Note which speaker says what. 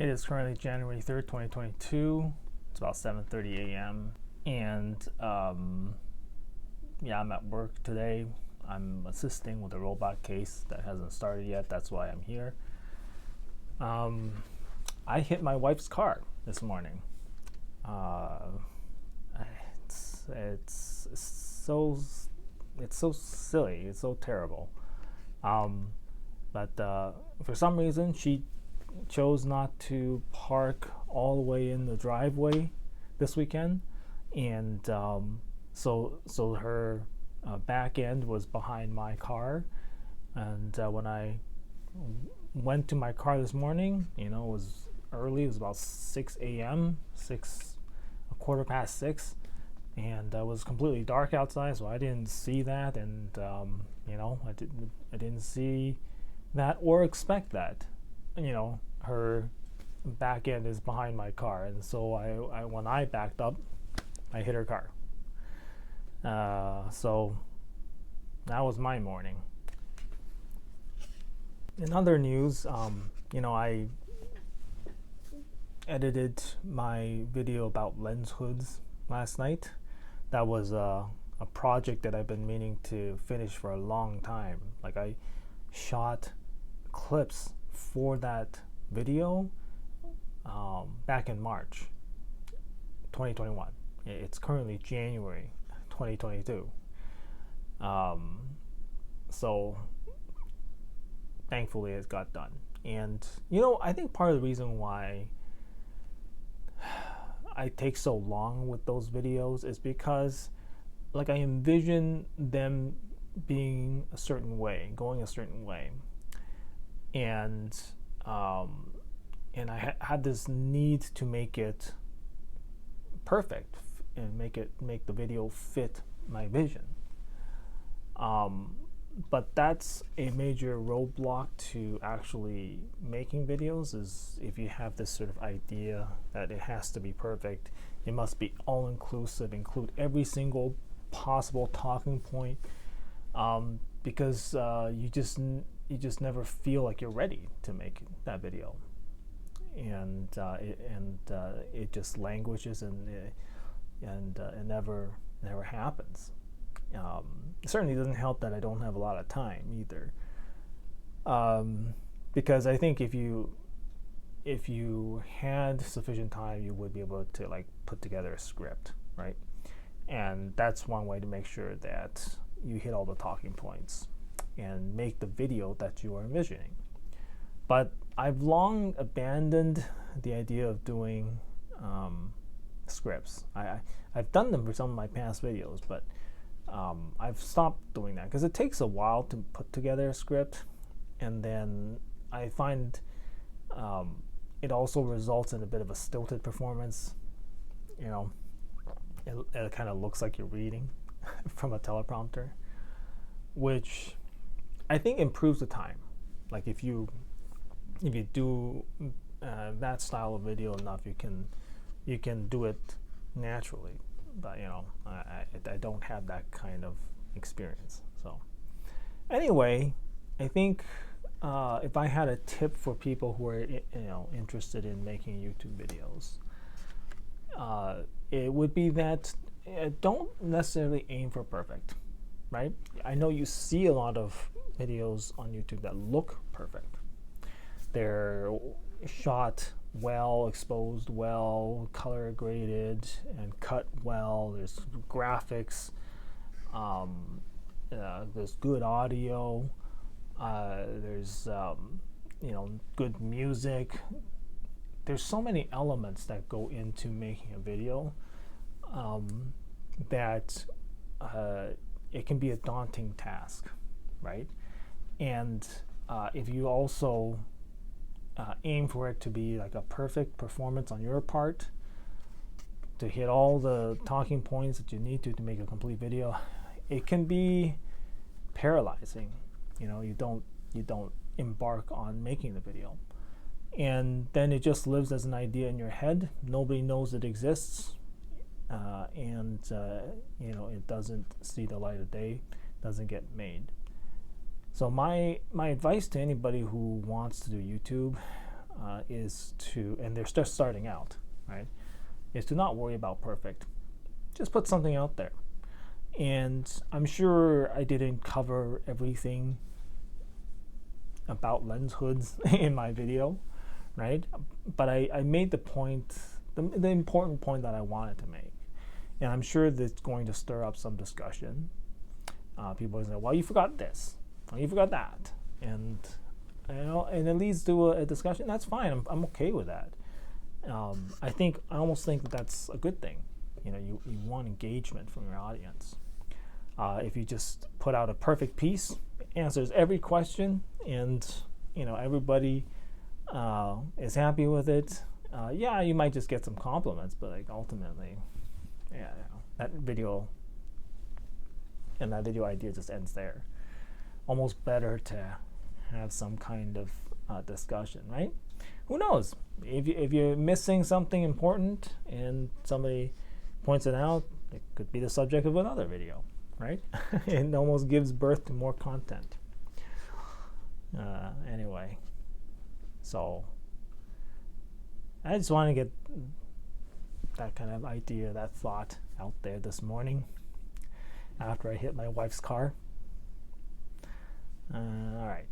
Speaker 1: It is currently January 3rd, 2022. It's about 7:30 a.m. And I'm at work today. I'm assisting with a robot case that hasn't started yet. That's why I'm here. I hit my wife's car this morning. It's so silly. It's so terrible. But for some reason, she chose not to park all the way in the driveway this weekend, and so her back end was behind my car. And when I went to my car this morning, it was early. It was about 6 a.m., a quarter past 6, and it was completely dark outside, so I didn't see that, and I didn't see that or expect that. Her back end is behind my car, and so I when I backed up, I hit her car. So that was my morning. In other news, I edited my video about lens hoods last night. That was a project that I've been meaning to finish for a long time. Like, I shot clips for that video back in March 2021. It's currently January 2022. So thankfully it got done. And I think part of the reason why I take so long with those videos is because, like, I envision them being a certain way, going a certain way, and I had this need to make it perfect and make the video fit my vision. But that's a major roadblock to actually making videos, is if you have this sort of idea that it has to be perfect, it must be all inclusive, include every single possible talking point, because you just never feel like you're ready to make that video, and it just languishes, and it never happens. It certainly doesn't help that I don't have a lot of time either, because I think if you had sufficient time, you would be able to put together a script, right? And that's one way to make sure that you hit all the talking points and make the video that you are envisioning. But I've long abandoned the idea of doing scripts. I've done them for some of my past videos, but I've stopped doing that because it takes a while to put together a script, and then I find it also results in a bit of a stilted performance. It kind of looks like you're reading from a teleprompter, which I think improves the time. Like, if you do that style of video enough, you can do it naturally. But I don't have that kind of experience. So anyway, I think if I had a tip for people who are interested in making YouTube videos, it would be that don't necessarily aim for perfect, right? I know you see a lot of videos on YouTube that look perfect. They're shot well, exposed well, color graded and cut well. There's graphics, there's good audio, there's good music. There's so many elements that go into making a video that it can be a daunting task, right? And if you also aim for it to be like a perfect performance on your part, to hit all the talking points that you need to make a complete video, it can be paralyzing. You don't embark on making the video, and then it just lives as an idea in your head. Nobody knows it exists, and it doesn't see the light of day, doesn't get made. So my advice to anybody who wants to do YouTube, is to, and they're just starting out, right, is to not worry about perfect. Just put something out there. And I'm sure I didn't cover everything about lens hoods in my video, right? But I made the point, the important point that I wanted to make. And I'm sure that's going to stir up some discussion. People are saying, well, you forgot this, well, you forgot that. And and it leads to a discussion. That's fine. I'm okay with that. I almost think that's a good thing. You want engagement from your audience. If you just put out a perfect piece, answers every question, and everybody is happy with it, yeah, you might just get some compliments, but like ultimately, yeah, that video and that video idea just ends there. Almost better to have some kind of discussion, right? Who knows? If you're missing something important and somebody points it out, it could be the subject of another video, right? It almost gives birth to more content. Anyway, so I just want to get that kind of idea, that thought out there this morning after I hit my wife's car. All right.